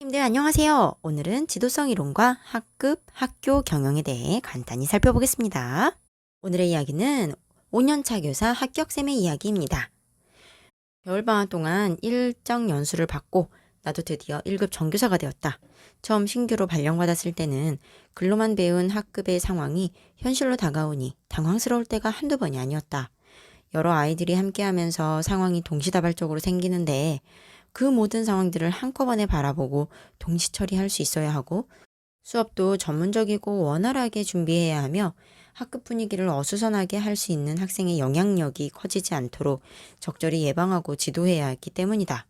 네, 안녕하세요. 오늘은 지도성 이론과 학급, 학교 경영에 대해 간단히 살펴보겠습니다. 오늘의 이야기는 5년차 교사 합격쌤의 이야기입니다. 겨울방학 동안 일정 연수를 받고 나도 드디어 1급 정교사가 되었다. 처음 신규로 발령받았을 때는 글로만 배운 학급의 상황이 현실로 다가오니 당황스러울 때가 한두 번이 아니었다. 여러 아이들이 함께하면서 상황이 동시다발적으로 생기는데 그 모든 상황들을 한꺼번에 바라보고 동시 처리할 수 있어야 하고 수업도 전문적이고 원활하게 준비해야 하며 학급 분위기를 어수선하게 할 수 있는 학생의 영향력이 커지지 않도록 적절히 예방하고 지도해야 했기 때문이다.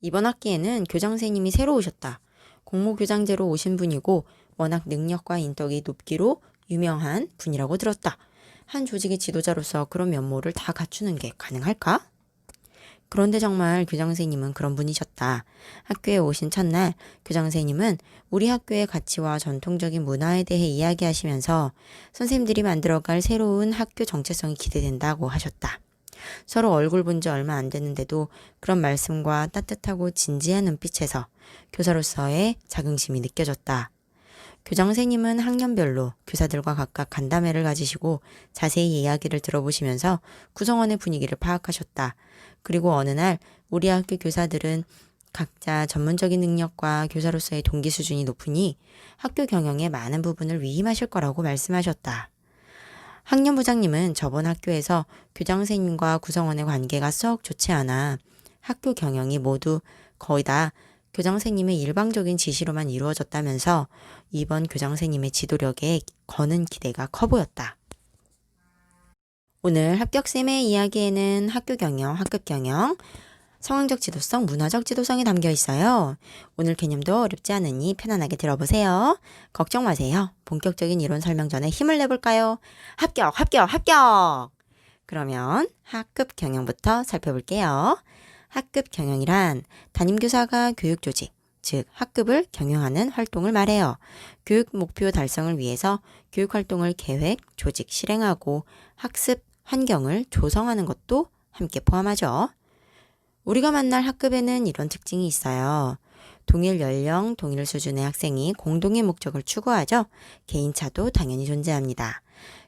이번 학기에는 교장선생님이 새로 오셨다. 공모교장제로 오신 분이고 워낙 능력과 인덕이 높기로 유명한 분이라고 들었다. 한 조직의 지도자로서 그런 면모를 다 갖추는 게 가능할까? 그런데 정말 교장선생님은 그런 분이셨다. 학교에 오신 첫날 교장선생님은 우리 학교의 가치와 전통적인 문화에 대해 이야기하시면서 선생님들이 만들어갈 새로운 학교 정체성이 기대된다고 하셨다. 서로 얼굴 본 지 얼마 안 됐는데도 그런 말씀과 따뜻하고 진지한 눈빛에서 교사로서의 자긍심이 느껴졌다. 교장 선생님은 학년별로 교사들과 각각 간담회를 가지시고 자세히 이야기를 들어보시면서 구성원의 분위기를 파악하셨다. 그리고 어느 날 우리 학교 교사들은 각자 전문적인 능력과 교사로서의 동기 수준이 높으니 학교 경영의 많은 부분을 위임하실 거라고 말씀하셨다. 학년부장님은 저번 학교에서 교장 선생님과 구성원의 관계가 썩 좋지 않아 학교 경영이 모두 거의 다 교장 선생님의 일방적인 지시로만 이루어졌다면서 이번 교장 선생님의 지도력에 거는 기대가 커 보였다. 오늘 합격쌤의 이야기에는 학교 경영, 학급 경영, 상황적 지도성, 문화적 지도성이 담겨 있어요. 오늘 개념도 어렵지 않으니 편안하게 들어보세요. 걱정 마세요. 본격적인 이론 설명 전에 힘을 내볼까요? 합격, 합격, 합격! 그러면 학급 경영부터 살펴볼게요. 학급 경영이란 담임교사가 교육조직, 즉 학급을 경영하는 활동을 말해요. 교육 목표 달성을 위해서 교육활동을 계획, 조직, 실행하고 학습 환경을 조성하는 것도 함께 포함하죠. 우리가 만날 학급에는 이런 특징이 있어요. 동일 연령, 동일 수준의 학생이 공동의 목적을 추구하죠. 개인차도 당연히 존재합니다.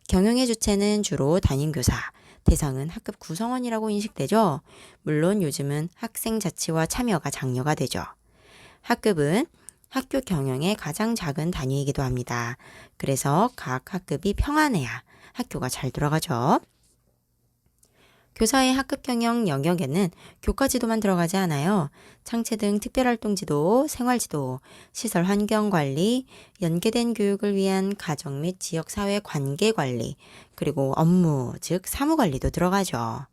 경영의 주체는 주로 담임교사, 대상은 학급 구성원이라고 인식되죠. 물론 요즘은 학생 자치와 참여가 장려가 되죠. 학급은 학교 경영의 가장 작은 단위이기도 합니다. 그래서 각 학급이 평안해야 학교가 잘 돌아가죠. 교사의 학급 경영 영역에는 교과 지도만 들어가지 않아요. 창체 등 특별활동 지도, 생활지도, 시설 환경 관리, 연계된 교육을 위한 가정 및 지역사회 관계 관리, 그리고 업무, 즉 사무 관리도 들어가죠.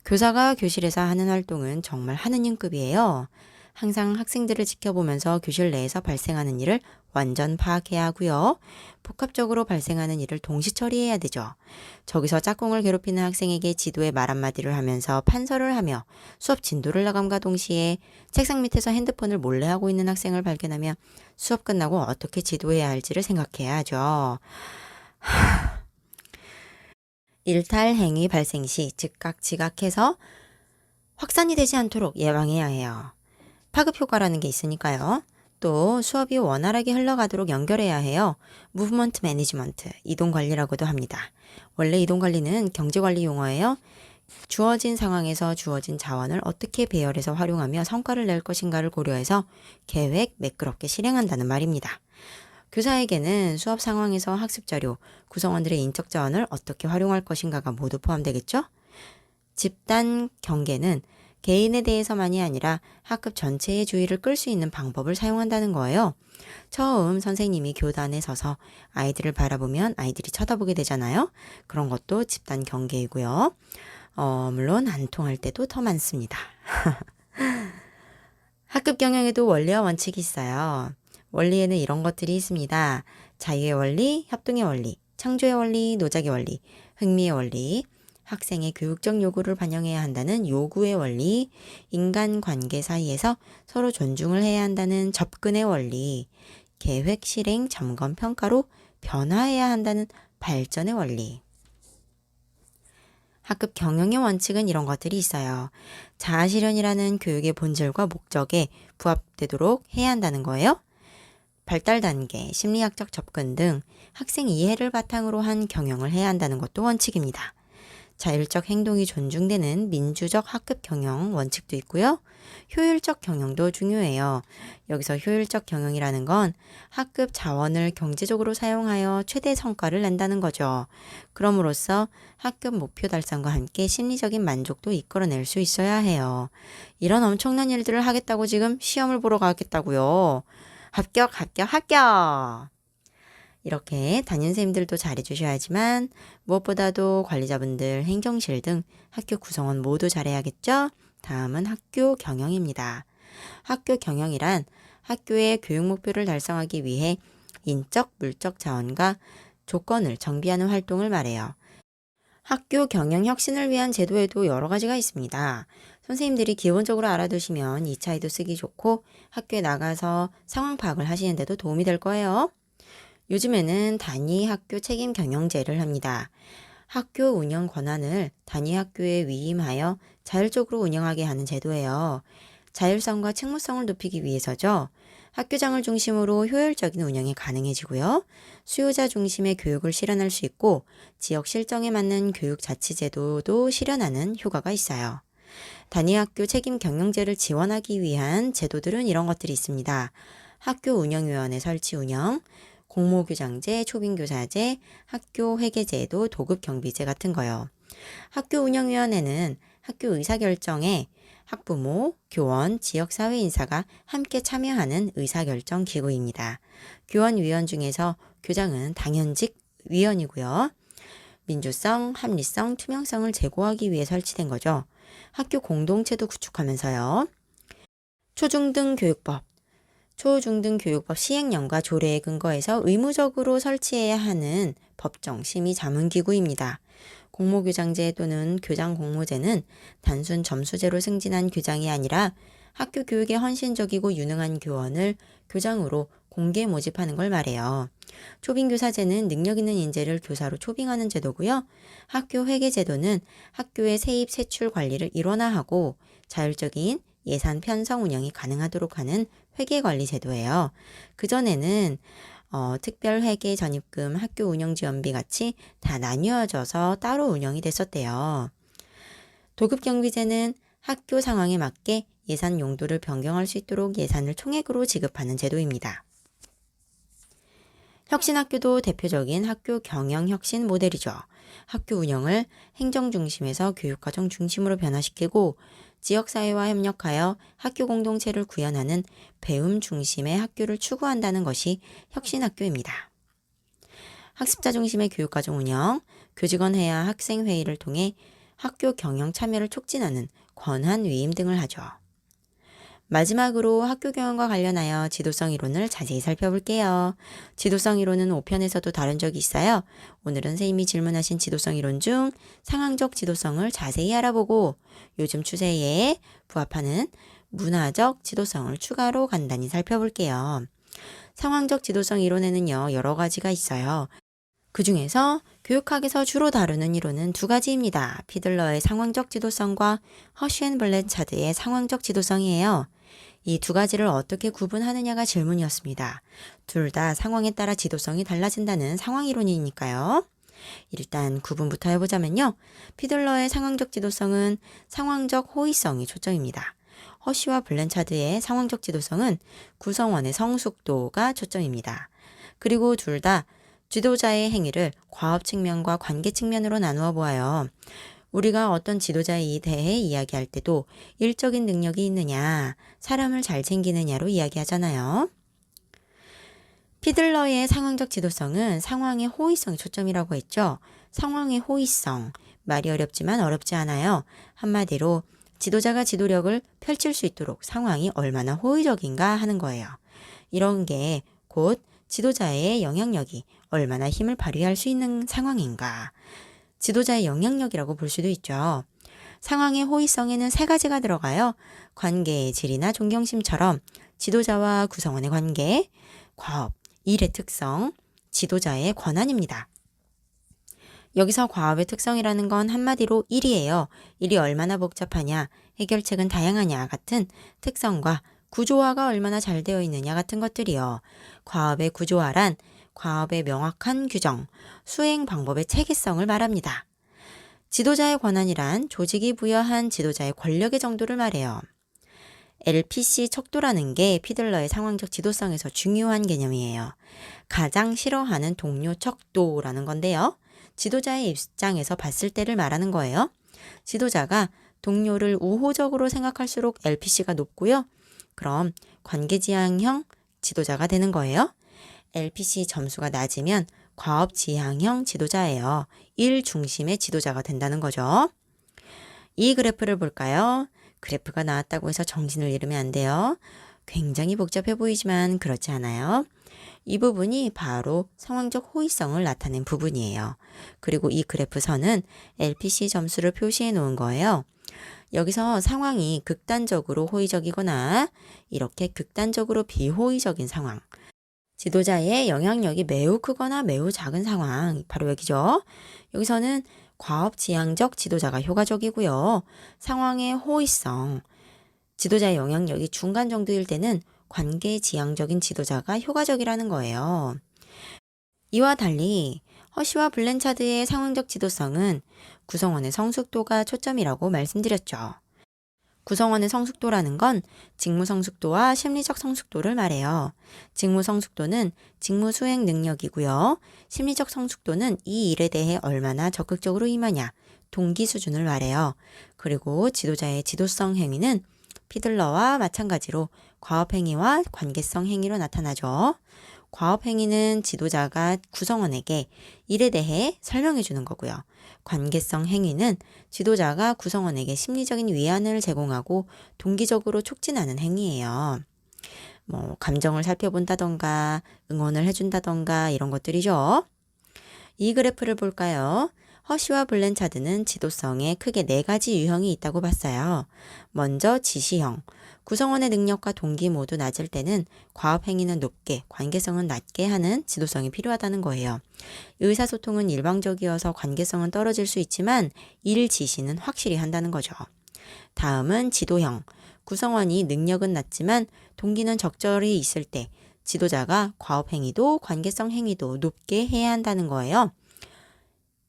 교사가 교실에서 하는 활동은 정말 하느님급이에요. 항상 학생들을 지켜보면서 교실 내에서 발생하는 일을 완전 파악해야 하고요. 복합적으로 발생하는 일을 동시 처리해야 되죠. 저기서 짝꿍을 괴롭히는 학생에게 지도에 말 한마디를 하면서 판서를 하며 수업 진도를 나감과 동시에 책상 밑에서 핸드폰을 몰래 하고 있는 학생을 발견하며 수업 끝나고 어떻게 지도해야 할지를 생각해야 하죠. 일탈 행위 발생 시 즉각 지각해서 확산이 되지 않도록 예방해야 해요. 파급 효과라는 게 있으니까요. 또 수업이 원활하게 흘러가도록 연결해야 해요. 무브먼트 매니지먼트, 이동 관리라고도 합니다. 원래 이동 관리는 경제 관리 용어예요. 주어진 상황에서 주어진 자원을 어떻게 배열해서 활용하며 성과를 낼 것인가를 고려해서 계획 매끄럽게 실행한다는 말입니다. 교사에게는 수업 상황에서 학습 자료, 구성원들의 인적 자원을 어떻게 활용할 것인가가 모두 포함되겠죠? 집단 경계는 개인에 대해서만이 아니라 학급 전체의 주의를 끌 수 있는 방법을 사용한다는 거예요. 처음 선생님이 교단에 서서 아이들을 바라보면 아이들이 쳐다보게 되잖아요. 그런 것도 집단 경계이고요. 물론 안 통할 때도 더 많습니다. 학급 경영에도 원리와 원칙이 있어요. 원리에는 이런 것들이 있습니다. 자유의 원리, 협동의 원리, 창조의 원리, 노작의 원리, 흥미의 원리, 학생의 교육적 요구를 반영해야 한다는 요구의 원리, 인간관계 사이에서 서로 존중을 해야 한다는 접근의 원리, 계획, 실행, 점검, 평가로 변화해야 한다는 발전의 원리. 학급 경영의 원칙은 이런 것들이 있어요. 자아실현이라는 교육의 본질과 목적에 부합되도록 해야 한다는 거예요. 발달 단계, 심리학적 접근 등 학생 이해를 바탕으로 한 경영을 해야 한다는 것도 원칙입니다. 자율적 행동이 존중되는 민주적 학급 경영 원칙도 있고요. 효율적 경영도 중요해요. 여기서 효율적 경영이라는 건 학급 자원을 경제적으로 사용하여 최대 성과를 낸다는 거죠. 그럼으로써 학급 목표 달성과 함께 심리적인 만족도 이끌어낼 수 있어야 해요. 이런 엄청난 일들을 하겠다고 지금 시험을 보러 가겠다고요. 합격, 합격, 합격! 이렇게 담임선생님들도 잘해주셔야지만 무엇보다도 관리자분들, 행정실 등 학교 구성원 모두 잘해야겠죠? 다음은 학교 경영입니다. 학교 경영이란 학교의 교육 목표를 달성하기 위해 인적, 물적 자원과 조건을 정비하는 활동을 말해요. 학교 경영 혁신을 위한 제도에도 여러 가지가 있습니다. 선생님들이 기본적으로 알아두시면 2차에도 쓰기 좋고 학교에 나가서 상황 파악을 하시는 데도 도움이 될 거예요. 요즘에는 단위 학교 책임 경영제를 합니다. 학교 운영 권한을 단위 학교에 위임하여 자율적으로 운영하게 하는 제도예요. 자율성과 책무성을 높이기 위해서죠. 학교장을 중심으로 효율적인 운영이 가능해지고요. 수요자 중심의 교육을 실현할 수 있고 지역 실정에 맞는 교육자치제도도 실현하는 효과가 있어요. 단위학교 책임 경영제를 지원하기 위한 제도들은 이런 것들이 있습니다. 학교 운영위원회 설치 운영, 공모교장제, 초빙교사제, 학교 회계제도, 도급경비제 같은 거요. 학교 운영위원회는 학교 의사결정에 학부모, 교원, 지역사회 인사가 함께 참여하는 의사결정 기구입니다. 교원위원 중에서 교장은 당연직 위원이고요. 민주성, 합리성, 투명성을 제고하기 위해 설치된 거죠. 학교 공동체도 구축하면서요. 초중등교육법, 초중등교육법 시행령과 조례에 근거해서 의무적으로 설치해야 하는 법정 심의 자문기구입니다. 공모교장제 또는 교장공모제는 단순 점수제로 승진한 교장이 아니라 학교 교육에 헌신적이고 유능한 교원을 교장으로 공개 모집하는 걸 말해요. 초빙교사제는 능력 있는 인재를 교사로 초빙하는 제도고요. 학교 회계제도는 학교의 세입 세출 관리를 일원화하고 자율적인 예산 편성 운영이 가능하도록 하는 회계관리 제도예요. 그전에는 특별 회계 전입금, 학교 운영 지원비 같이 다 나뉘어져서 따로 운영이 됐었대요. 도급 경비제는 학교 상황에 맞게 예산 용도를 변경할 수 있도록 예산을 총액으로 지급하는 제도입니다. 혁신학교도 대표적인 학교 경영 혁신 모델이죠. 학교 운영을 행정 중심에서 교육과정 중심으로 변화시키고 지역사회와 협력하여 학교 공동체를 구현하는 배움 중심의 학교를 추구한다는 것이 혁신학교입니다. 학습자 중심의 교육과정 운영, 교직원 회의와 학생회의를 통해 학교 경영 참여를 촉진하는 권한 위임 등을 하죠. 마지막으로 학교 경영과 관련하여 지도성 이론을 자세히 살펴볼게요. 지도성 이론은 5편에서도 다룬 적이 있어요. 오늘은 선생님이 질문하신 지도성 이론 중 상황적 지도성을 자세히 알아보고 요즘 추세에 부합하는 문화적 지도성을 추가로 간단히 살펴볼게요. 상황적 지도성 이론에는요, 여러 가지가 있어요. 그 중에서 교육학에서 주로 다루는 이론은 두 가지입니다. 피들러의 상황적 지도성과 허쉬앤블렌차드의 상황적 지도성이에요. 이 두 가지를 어떻게 구분하느냐가 질문이었습니다. 둘 다 상황에 따라 지도성이 달라진다는 상황 이론이니까요. 일단 구분부터 해보자면요. 피들러의 상황적 지도성은 상황적 호의성이 초점입니다. 허쉬와 블렌차드의 상황적 지도성은 구성원의 성숙도가 초점입니다. 그리고 둘 다 지도자의 행위를 과업 측면과 관계 측면으로 나누어 보아요. 우리가 어떤 지도자에 대해 이야기할 때도 일적인 능력이 있느냐, 사람을 잘 챙기느냐로 이야기하잖아요. 피들러의 상황적 지도성은 상황의 호의성이 초점이라고 했죠. 상황의 호의성, 말이 어렵지만 어렵지 않아요. 한마디로 지도자가 지도력을 펼칠 수 있도록 상황이 얼마나 호의적인가 하는 거예요. 이런 게 곧 지도자의 영향력이 얼마나 힘을 발휘할 수 있는 상황인가. 지도자의 영향력이라고 볼 수도 있죠. 상황의 호의성에는 세 가지가 들어가요. 관계의 질이나 존경심처럼 지도자와 구성원의 관계, 과업, 일의 특성, 지도자의 권한입니다. 여기서 과업의 특성이라는 건 한마디로 일이에요. 일이 얼마나 복잡하냐, 해결책은 다양하냐 같은 특성과 구조화가 얼마나 잘 되어 있느냐 같은 것들이요. 과업의 구조화란 과업의 명확한 규정, 수행 방법의 체계성을 말합니다. 지도자의 권한이란 조직이 부여한 지도자의 권력의 정도를 말해요. LPC 척도라는 게 피들러의 상황적 지도성에서 중요한 개념이에요. 가장 싫어하는 동료 척도라는 건데요. 지도자의 입장에서 봤을 때를 말하는 거예요. 지도자가 동료를 우호적으로 생각할수록 LPC가 높고요. 그럼 관계지향형 지도자가 되는 거예요. LPC 점수가 낮으면 과업지향형 지도자예요. 일 중심의 지도자가 된다는 거죠. 이 그래프를 볼까요? 그래프가 나왔다고 해서 정신을 잃으면 안 돼요. 굉장히 복잡해 보이지만 그렇지 않아요. 이 부분이 바로 상황적 호의성을 나타낸 부분이에요. 그리고 이 그래프 선은 LPC 점수를 표시해 놓은 거예요. 여기서 상황이 극단적으로 호의적이거나 이렇게 극단적으로 비호의적인 상황, 지도자의 영향력이 매우 크거나 매우 작은 상황, 바로 여기죠. 여기서는 과업지향적 지도자가 효과적이고요. 상황의 호의성, 지도자의 영향력이 중간 정도일 때는 관계지향적인 지도자가 효과적이라는 거예요. 이와 달리 허쉬와 블렌차드의 상황적 지도성은 구성원의 성숙도가 초점이라고 말씀드렸죠. 구성원의 성숙도라는 건 직무 성숙도와 심리적 성숙도를 말해요. 직무 성숙도는 직무 수행 능력이고요. 심리적 성숙도는 이 일에 대해 얼마나 적극적으로 임하냐, 동기 수준을 말해요. 그리고 지도자의 지도성 행위는 피들러와 마찬가지로 과업 행위와 관계성 행위로 나타나죠. 과업 행위는 지도자가 구성원에게 일에 대해 설명해 주는 거고요. 관계성 행위는 지도자가 구성원에게 심리적인 위안을 제공하고 동기적으로 촉진하는 행위예요. 감정을 살펴본다던가 응원을 해준다던가 이런 것들이죠. 이 그래프를 볼까요? 허쉬와 블렌차드는 지도성에 크게 4가지 유형이 있다고 봤어요. 먼저 지시형. 구성원의 능력과 동기 모두 낮을 때는 과업 행위는 높게, 관계성은 낮게 하는 지도성이 필요하다는 거예요. 의사소통은 일방적이어서 관계성은 떨어질 수 있지만 일 지시는 확실히 한다는 거죠. 다음은 지도형. 구성원이 능력은 낮지만 동기는 적절히 있을 때 지도자가 과업 행위도 관계성 행위도 높게 해야 한다는 거예요.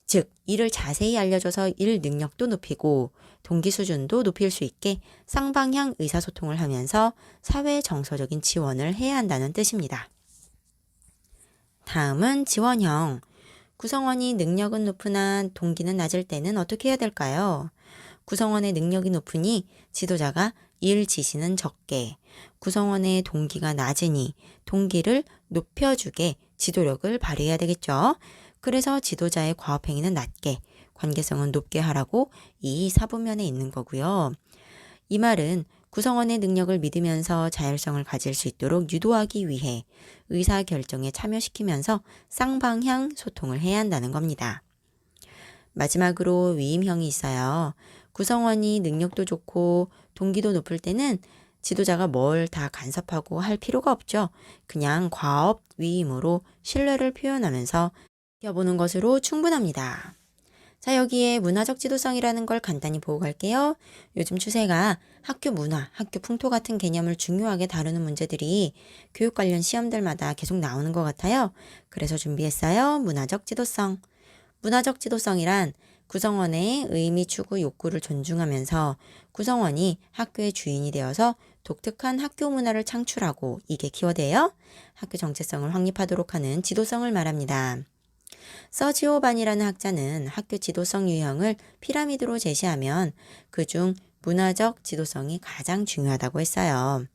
즉, 일을 자세히 알려줘서 일 능력도 높이고 동기 수준도 높일 수 있게 쌍방향 의사소통을 하면서 사회 정서적인 지원을 해야 한다는 뜻입니다. 다음은 지원형. 구성원이 능력은 높으나 동기는 낮을 때는 어떻게 해야 될까요? 구성원의 능력이 높으니 지도자가 일 지시는 적게, 구성원의 동기가 낮으니 동기를 높여주게 지도력을 발휘해야 되겠죠. 그래서 지도자의 과업 행위는 낮게, 관계성은 높게 하라고 이 사부면에 있는 거고요. 이 말은 구성원의 능력을 믿으면서 자율성을 가질 수 있도록 유도하기 위해 의사결정에 참여시키면서 쌍방향 소통을 해야 한다는 겁니다. 마지막으로 위임형이 있어요. 구성원이 능력도 좋고 동기도 높을 때는 지도자가 뭘 다 간섭하고 할 필요가 없죠. 그냥 과업 위임으로 신뢰를 표현하면서 지켜보는 것으로 충분합니다. 자, 여기에 문화적 지도성이라는 걸 간단히 보고 갈게요. 요즘 추세가 학교 문화, 학교 풍토 같은 개념을 중요하게 다루는 문제들이 교육 관련 시험들마다 계속 나오는 것 같아요. 그래서 준비했어요. 문화적 지도성. 문화적 지도성이란 구성원의 의미, 추구, 욕구를 존중하면서 구성원이 학교의 주인이 되어서 독특한 학교 문화를 창출하고, 이게 키워드예요. 학교 정체성을 확립하도록 하는 지도성을 말합니다. 서지오 반이라는 학자는 학교 지도성 유형을 피라미드로 제시하면 그중 문화적 지도성이 가장 중요하다고 했어요.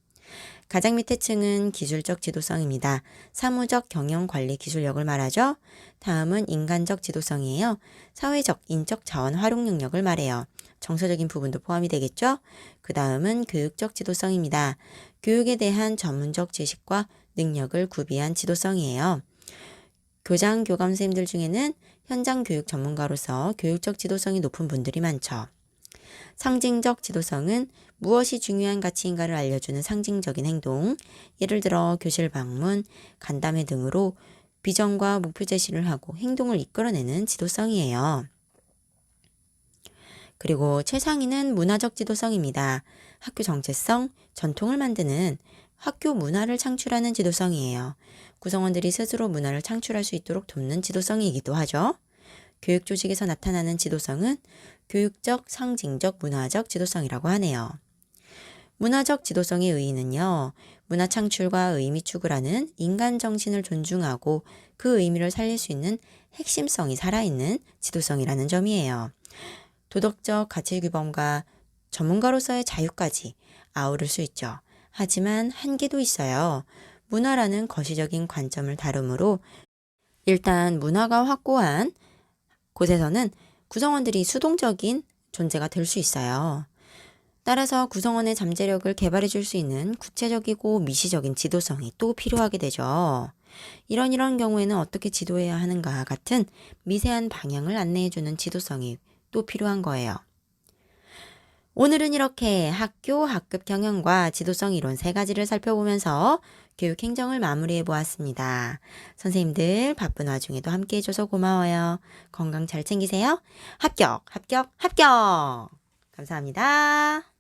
가장 밑에 층은 기술적 지도성입니다. 사무적 경영 관리 기술력을 말하죠. 다음은 인간적 지도성이에요. 사회적, 인적 자원 활용 능력을 말해요. 정서적인 부분도 포함이 되겠죠. 그 다음은 교육적 지도성입니다. 교육에 대한 전문적 지식과 능력을 구비한 지도성이에요. 교장, 교감 선생님들 중에는 현장 교육 전문가로서 교육적 지도성이 높은 분들이 많죠. 상징적 지도성은 무엇이 중요한 가치인가를 알려주는 상징적인 행동, 예를 들어 교실 방문, 간담회 등으로 비전과 목표 제시를 하고 행동을 이끌어내는 지도성이에요. 그리고 최상위는 문화적 지도성입니다. 학교 정체성, 전통을 만드는 학교 문화를 창출하는 지도성이에요. 구성원들이 스스로 문화를 창출할 수 있도록 돕는 지도성이기도 하죠. 교육 조직에서 나타나는 지도성은 교육적, 상징적, 문화적 지도성이라고 하네요. 문화적 지도성의 의의는요, 문화 창출과 의미 추구라는 인간 정신을 존중하고 그 의미를 살릴 수 있는 핵심성이 살아있는 지도성이라는 점이에요. 도덕적 가치 규범과 전문가로서의 자유까지 아우를 수 있죠. 하지만 한계도 있어요. 문화라는 거시적인 관점을 다루므로 일단 문화가 확고한 곳에서는 구성원들이 수동적인 존재가 될 수 있어요. 따라서 구성원의 잠재력을 개발해 줄 수 있는 구체적이고 미시적인 지도성이 또 필요하게 되죠. 이런 경우에는 어떻게 지도해야 하는가 같은 미세한 방향을 안내해 주는 지도성이 또 필요한 거예요. 오늘은 이렇게 학교, 학급 경영과 지도성 이론 3가지를 살펴보면서 교육 행정을 마무리해 보았습니다. 선생님들 바쁜 와중에도 함께 해줘서 고마워요. 건강 잘 챙기세요. 합격, 합격, 합격! 감사합니다.